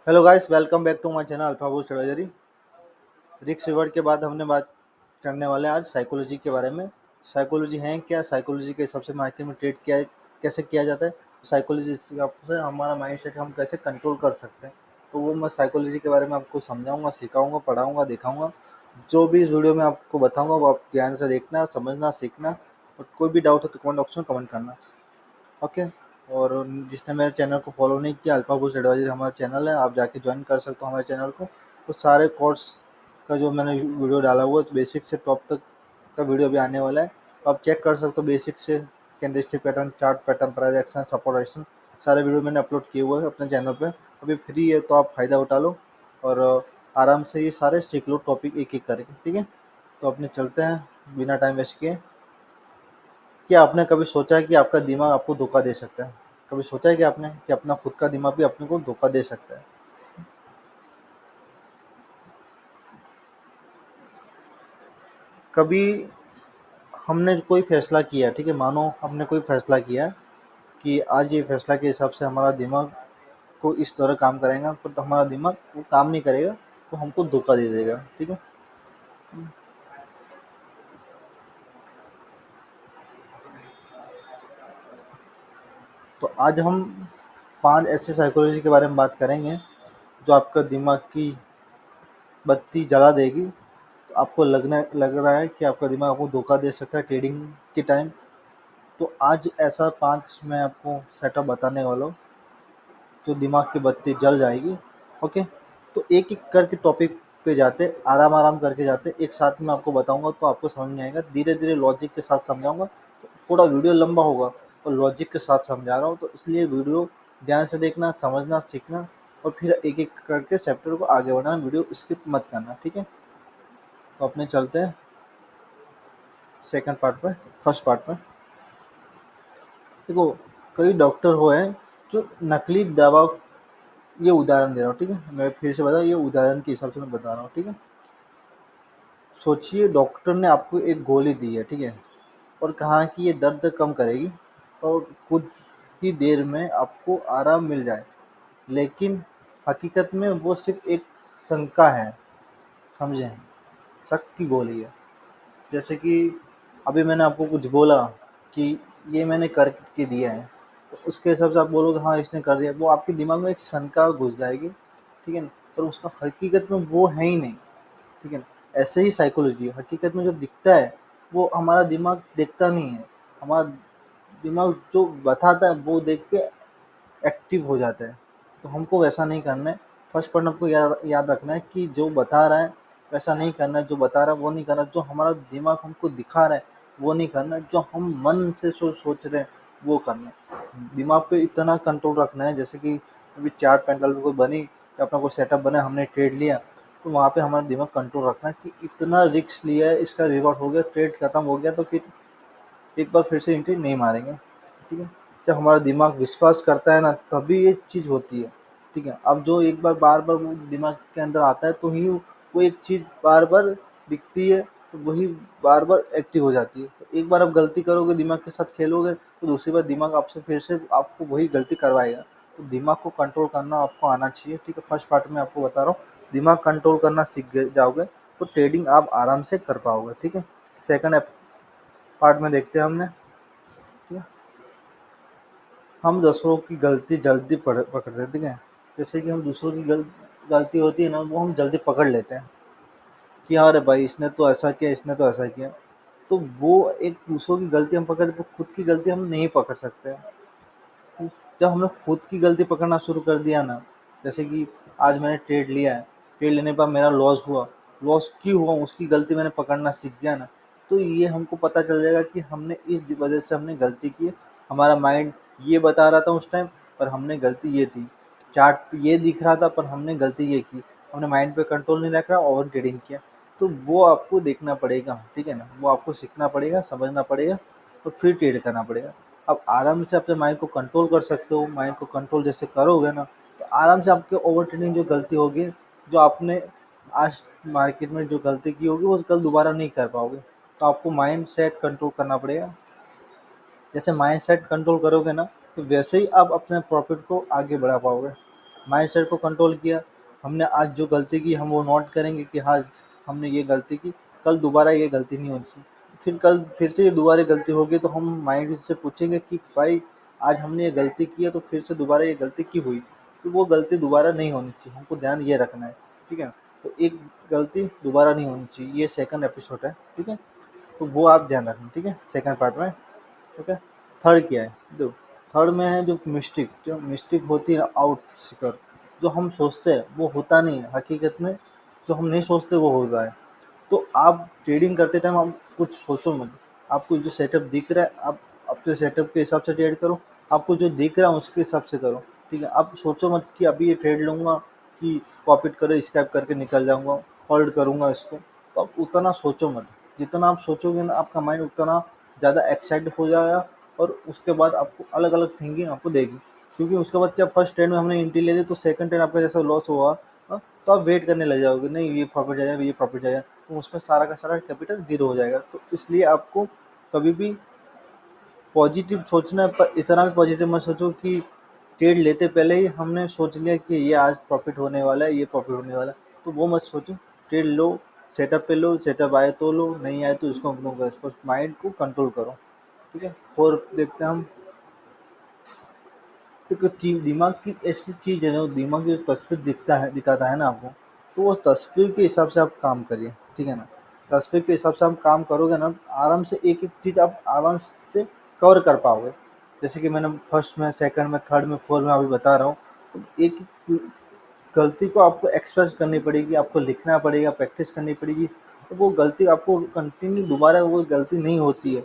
Hello guys, welcome back to my channel alpha boost advisory. रिक्स reward के बाद हमने बात करने वाले हैं आज साइकोलॉजी के बारे में। साइकोलॉजी है क्या, साइकोलॉजी के हिसाब से मार्केट में ट्रेड किया कैसे किया जाता है, साइकोलॉजी के हिसाब से हमारा माइंड सेट हम कैसे कंट्रोल कर सकते हैं। तो वो मैं साइकोलॉजी के बारे में आपको समझाऊंगा, सिखाऊंगा, पढ़ाऊंगा, दिखाऊंगा। जो भी इस वीडियो में आपको बताऊंगा वो आप ध्यान से देखना, समझना, सीखना। और कोई भी डाउट हो तो कमेंट बॉक्स में कमेंट करना। ओके। और जिसने मेरे चैनल को फॉलो नहीं किया, अल्फा बूस्ट एडवाइजरी हमारा चैनल है, आप जाके ज्वाइन कर सकते हो हमारे चैनल को। तो सारे कोर्स का जो मैंने वीडियो डाला हुआ है, तो बेसिक से टॉप तक का वीडियो भी आने वाला है। तो आप चेक कर सकते हो बेसिक से candlestick pattern, chart pattern, price action, support action, सारे वीडियो मैंने अपलोड किए हुए हैं अपने चैनल पे। अभी फ्री है तो आप फ़ायदा उठा लो और आराम से ये सारे सीख लो टॉपिक एक एक करके। ठीक है, तो अपने चलते हैं बिना टाइम वेस्ट किए। क्या आपने कभी सोचा है कि आपका दिमाग आपको धोखा दे सकता है? कभी सोचा है कि आपने कि अपना खुद का दिमाग भी अपने को धोखा दे सकता है? कभी हमने कोई फैसला किया, ठीक है, मानो हमने कोई फैसला किया कि आज ये फैसला के हिसाब से हमारा दिमाग को इस तरह काम करेगा, बट हमारा दिमाग वो काम नहीं करेगा, तो हमको धोखा दे देगा। ठीक है, तो आज हम 5 ऐसे साइकोलॉजी के बारे में बात करेंगे जो आपका दिमाग की बत्ती जला देगी। तो आपको लग रहा है कि आपका दिमाग आपको धोखा दे सकता है ट्रेडिंग के टाइम। तो आज ऐसा 5 मैं आपको सेटअप बताने वाला हूँ जो दिमाग की बत्ती जल जाएगी। ओके, तो एक एक करके टॉपिक पे जाते, आराम आराम करके जाते, एक साथ में आपको बताऊंगा तो आपको समझ में आएगा। धीरे धीरे लॉजिक के साथ समझाऊंगा तो थोड़ा वीडियो लंबा होगा, और लॉजिक के साथ समझा रहा हूँ तो इसलिए वीडियो ध्यान से देखना, समझना, सीखना, और फिर एक एक करके चैप्टर को आगे बढ़ाना, वीडियो स्किप मत करना। ठीक है, तो अपने चलते हैं सेकंड पार्ट पे। फर्स्ट पार्ट पे देखो, कई डॉक्टर हुए हैं जो नकली दवा, ये उदाहरण दे रहा हूँ, ठीक है, मैं फिर से बता, ये उदाहरण के हिसाब से मैं बता रहा हूँ। ठीक है, सोचिए डॉक्टर ने आपको एक गोली दी है, ठीक है, और कहा कि ये दर्द कम करेगी और कुछ ही देर में आपको आराम मिल जाए, लेकिन हकीकत में वो सिर्फ एक शंका है। समझें, शक की गोली है। जैसे कि अभी मैंने आपको कुछ बोला कि ये मैंने करके दिया है, तो उसके हिसाब से आप बोलोगे हाँ इसने कर दिया, वो आपके दिमाग में एक शंका घुस जाएगी। ठीक है ना, पर उसका हकीकत में वो है ही नहीं। ठीक है ना, ऐसे ही साइकोलॉजी है, हकीकत में जो दिखता है वो हमारा दिमाग देखता नहीं है। हमारा दिमाग जो बताता है वो देख के एक्टिव हो जाता है। तो हमको वैसा नहीं करना है। फर्स्ट पॉइंट आपको याद रखना है कि जो बता रहा है वैसा नहीं करना है, जो बता रहा है वो नहीं करना, जो हमारा दिमाग हमको दिखा रहा है वो नहीं करना, जो हम मन से सोच रहे हैं वो करना है। दिमाग पे इतना कंट्रोल रखना है, जैसे कि अभी चार्ट पैंटल पे कोई बनी या अपना कोई सेटअप बना, हमने ट्रेड लिया, तो वहाँ पे हमारा दिमाग कंट्रोल रखना है कि इतना रिस्क लिया है, इसका रिवॉर्ड हो गया, ट्रेड खत्म हो गया, तो फिर एक बार फिर से एंट्री नहीं मारेंगे। ठीक है, जब हमारा दिमाग विश्वास करता है ना तभी ये चीज़ होती है। ठीक है, अब जो एक बार बार बार वो दिमाग के अंदर आता है तो ही वो एक चीज़ बार बार दिखती है, तो वही बार बार एक्टिव हो जाती है। तो एक बार आप गलती करोगे, दिमाग के साथ खेलोगे, तो दूसरी बार दिमाग आपसे फिर से आपको वही गलती करवाएगा। तो दिमाग को कंट्रोल करना आपको आना चाहिए। ठीक है, फर्स्ट पार्ट में आपको बता रहा हूँ, दिमाग कंट्रोल करना सीख जाओगे तो ट्रेडिंग आप आराम से कर पाओगे। ठीक है, सेकंड पार्ट में देखते हैं हमने। ठीक है, हम दूसरों की गलती जल्दी पकड़ते हैं। ठीक है, जैसे कि हम दूसरों की गलती होती है ना, वो हम जल्दी पकड़ लेते हैं कि हाँ अरे भाई इसने तो ऐसा किया, इसने तो ऐसा किया। तो वो एक दूसरों की गलती हम पकड़े तो खुद की गलती हम नहीं पकड़ सकते हैं। जब हमने खुद की गलती पकड़ना शुरू कर दिया ना, जैसे कि आज मैंने ट्रेड लिया है, ट्रेड लेने पर मेरा लॉस हुआ, लॉस क्यों हुआ उसकी गलती मैंने पकड़ना सीख गया ना, तो ये हमको पता चल जाएगा कि हमने इस वजह से हमने गलती की है। हमारा माइंड ये बता रहा था उस टाइम, पर हमने गलती ये थी। चार्ट ये दिख रहा था पर हमने गलती ये की, हमने माइंड पे कंट्रोल नहीं रखा, ओवर ट्रेडिंग किया। तो वो आपको देखना पड़ेगा। ठीक है ना, वो आपको सीखना पड़ेगा, समझना पड़ेगा, और फिर ट्रेड करना पड़ेगा। आप आराम से अपने माइंड को कंट्रोल कर सकते हो। माइंड को कंट्रोल जैसे करोगे ना, तो आराम से आपके ओवर ट्रेडिंग जो गलती होगी, जो आपने आज मार्केट में जो गलती की होगी, वो कल दोबारा नहीं कर पाओगे। तो आपको माइंड सेट कंट्रोल करना पड़ेगा। जैसे माइंड सेट कंट्रोल करोगे ना, तो वैसे ही आप अपने प्रॉफिट को आगे बढ़ा पाओगे। माइंड सेट को कंट्रोल किया। हमने आज जो गलती की हम वो नोट करेंगे कि हाँ हमने ये गलती की, कल दोबारा ये गलती नहीं होनी चाहिए। फिर कल फिर से ये दोबारा गलती होगी तो हम माइंड से पूछेंगे कि भाई आज हमने ये गलती की है तो फिर से दोबारा ये गलती क्यों हुई, तो वो गलती दोबारा नहीं होनी चाहिए, हमको ध्यान ये रखना है। ठीक है, तो एक गलती दोबारा नहीं होनी चाहिए, ये सेकंड एपिसोड है। ठीक है, तो वो आप ध्यान रखना। ठीक है, सेकंड पार्ट में। ठीक है, थर्ड क्या है, दो थर्ड में है जो मिस्टेक होती है आउट सिकर, जो हम सोचते हैं वो होता नहीं है हकीकत में, जो हम नहीं सोचते वो होता है। तो आप ट्रेडिंग करते टाइम आप कुछ सोचो मत, आपको जो सेटअप दिख रहा है आप अपने सेटअप के हिसाब से ट्रेड करो, आपको जो दिख रहा है उसके हिसाब से करो। ठीक है, आप सोचो मत कि अभी ये ट्रेड लूँगा कि प्रॉफिट करे स्कैप करके निकल जाऊँगा, होल्ड करूँगा इसको। तो आप उतना सोचो मत, जितना आप सोचोगे ना आपका माइंड उतना ज़्यादा एक्साइट हो जाएगा, और उसके बाद आपको अलग अलग थिंकिंग आपको देगी। क्योंकि उसके बाद क्या, फर्स्ट ट्रेड में हमने एंट्री ले ली तो सेकंड ट्रेड आपका जैसा लॉस हुआ, तो आप वेट करने लग जाओगे, नहीं ये प्रॉफिट जाएगा ये प्रॉफिट जाएगा, तो उसमें सारा का सारा कैपिटल जीरो हो जाएगा। तो इसलिए आपको कभी भी पॉजिटिव सोचना है, पर इतना भी पॉजिटिव मत सोचो कि ट्रेड लेते पहले ही हमने सोच लिया कि ये आज प्रॉफिट होने वाला है, ये प्रॉफिट होने वाला है, तो वो मत सोचो। ट्रेड लो, सेटअप पे लो, सेटअप आए तो लो, नहीं आए तो इसको इग्नोर करो, बस माइंड को कंट्रोल करो। ठीक है, फोर देखते हैं हम। तो दिमाग की ऐसी चीज़ है, जो दिमाग की जो तस्वीर दिखाता है ना आपको, तो वो तस्वीर के हिसाब से आप काम करिए। ठीक है ना, तस्वीर के हिसाब से आप काम करोगे ना, आराम से एक एक चीज़ आप आराम से कवर कर पाओगे। जैसे कि मैंने फर्स्ट में, सेकंड में, थर्ड में, फोर्थ में अभी बता रहा हूँ, तो एक एक गलती को आपको एक्सप्रेस करनी पड़ेगी, आपको लिखना पड़ेगा, प्रैक्टिस करनी पड़ेगी, तो वो गलती आपको कंटिन्यू दोबारा वो गलती नहीं होती है,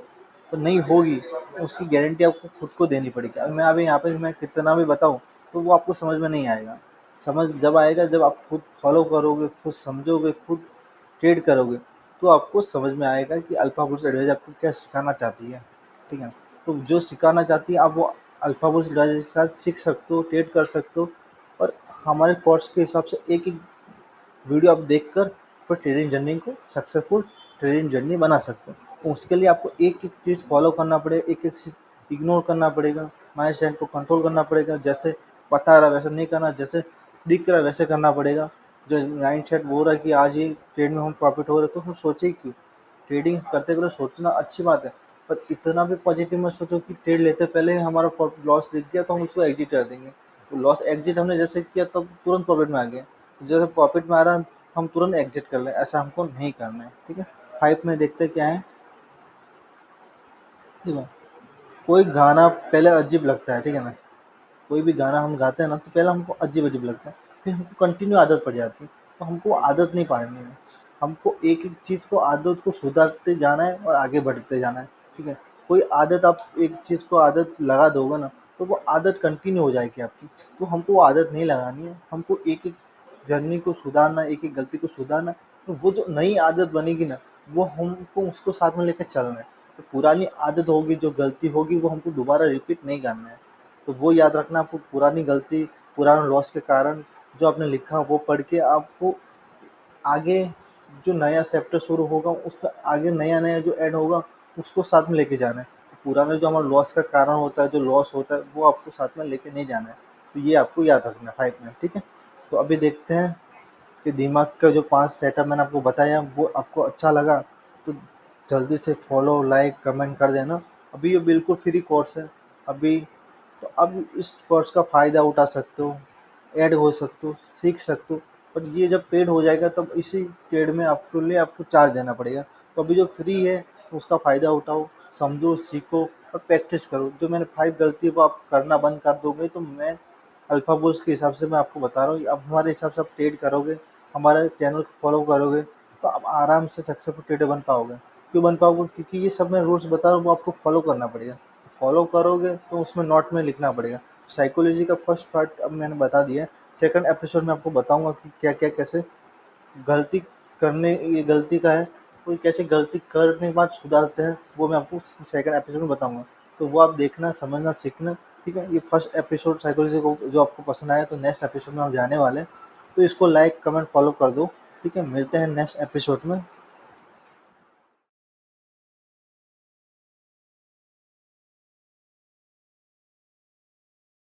तो नहीं होगी, उसकी गारंटी आपको खुद को देनी पड़ेगी। अब मैं अभी यहाँ पे मैं कितना भी बताऊँ तो वो आपको समझ में नहीं आएगा। समझ जब आएगा जब आप खुद फॉलो करोगे, खुद समझोगे, खुद ट्रेड करोगे, तो आपको समझ में आएगा कि अल्फा बुल्स एडवाइजर आपको क्या सिखाना चाहती है। ठीक है, तो जो सिखाना चाहती है आप वो अल्फा बुल्स एडवाइजर के साथ सीख सकते हो, ट्रेड कर सकते हो। और हमारे कोर्स के हिसाब से एक एक वीडियो आप देखकर पर ट्रेडिंग जर्नी को सक्सेसफुल ट्रेडिंग जर्नी बना सकते हो। तो उसके लिए आपको एक एक चीज़ फॉलो करना पड़ेगा, एक एक चीज़ इग्नोर करना पड़ेगा, माइंड सेट को कंट्रोल करना पड़ेगा। जैसे बता रहा वैसे नहीं करना, जैसे दिख रहा वैसे करना पड़ेगा। जो माइंड सेट बोल रहा है कि आज ही ट्रेड में हम प्रॉफिट हो रहे, तो हम सोचे ही क्यों। ट्रेडिंग करते पहले सोचना अच्छी बात है, पर इतना भी पॉजिटिव मत सोचो कि ट्रेड लेते पहले ही हमारा लॉस दिख गया तो हम उसको एग्जिट कर देंगे। तो लॉस एग्जिट हमने जैसे किया तब तुरंत प्रॉफिट में आ गया, जैसे प्रॉफिट में आ रहा है तो हम तुरंत एग्जिट कर लें, ऐसा हमको नहीं करना है। ठीक है, फाइव में देखते क्या है। देखो, कोई गाना पहले अजीब लगता है, ठीक है ना, कोई भी गाना हम गाते हैं ना तो पहले हमको अजीब अजीब लगता है, फिर हमको कंटिन्यू आदत पड़ जाती है। तो हमको आदत नहीं पाड़नी है, हमको एक एक चीज़ को आदत को सुधारते जाना है और आगे बढ़ते जाना है। ठीक है, कोई आदत आप एक चीज़ को आदत लगा दोगे ना तो वो आदत कंटिन्यू हो जाएगी आपकी। तो हमको वो आदत नहीं लगानी है, हमको एक एक जर्नी को सुधारना, एक एक गलती को सुधारना। तो वो जो नई आदत बनेगी ना, वो हमको उसको साथ में लेकर चलना है। तो पुरानी आदत होगी, जो गलती होगी वो हमको दोबारा रिपीट नहीं करना है। तो वो याद रखना, आपको पुरानी गलती, पुराना लॉस के कारण जो आपने लिखा वो पढ़ के आपको आगे जो नया चैप्टर शुरू होगा उसमें आगे नया-नया जो ऐड होगा उसको साथ में लेके जाना है। तो पुराना जो हमारा लॉस का कारण होता है, जो लॉस होता है वो आपको साथ में लेके नहीं जाना है। तो ये आपको याद रखना है 5 में। ठीक है? तो अभी देखते हैं कि दिमाग का जो 5 सेटअप मैंने आपको बताया वो आपको अच्छा लगा तो जल्दी से फॉलो, लाइक, कमेंट कर देना। अभी ये बिल्कुल फ्री कोर्स है। अभी तो अब इस कोर्स का फ़ायदा उठा सकते हो, ऐड हो सकते हो, सीख सकते हो। बट ये जब पेड हो जाएगा तब इसी पेड में आपके लिए आपको चार्ज देना पड़ेगा। तो अभी जो फ्री है उसका फ़ायदा उठाओ, समझो, सीखो और प्रैक्टिस करो। जो मैंने 5 गलती को आप करना बंद कर दोगे तो मैं अल्फ़ा बुल्स के हिसाब से मैं आपको बता रहा हूँ, अब हमारे हिसाब से आप ट्रेड करोगे, हमारे चैनल को फॉलो करोगे तो आप आराम से सक्सेसफुल ट्रेडर बन पाओगे। क्यों बन पाओगे? क्योंकि ये सब मैं रूल्स बता रहा हूँ वो आपको फॉलो करना पड़ेगा। फॉलो करोगे तो उसमें नोट में लिखना पड़ेगा। साइकोलॉजी का फर्स्ट पार्ट अब मैंने बता दिया है। सेकंड एपिसोड में आपको बताऊँगा कि क्या-क्या कैसे गलती करने ये गलती का है, कोई कैसे गलती करने के बाद सुधारते हैं, वो मैं आपको सेकंड एपिसोड में बताऊँगा। तो वो आप देखना, समझना, सीखना। ठीक है? ये फर्स्ट एपिसोड साइकोलॉजी को जो आपको पसंद आया तो नेक्स्ट एपिसोड में हम जाने वाले हैं। तो इसको लाइक, कमेंट, फॉलो कर दो। ठीक है? मिलते हैं नेक्स्ट एपिसोड में।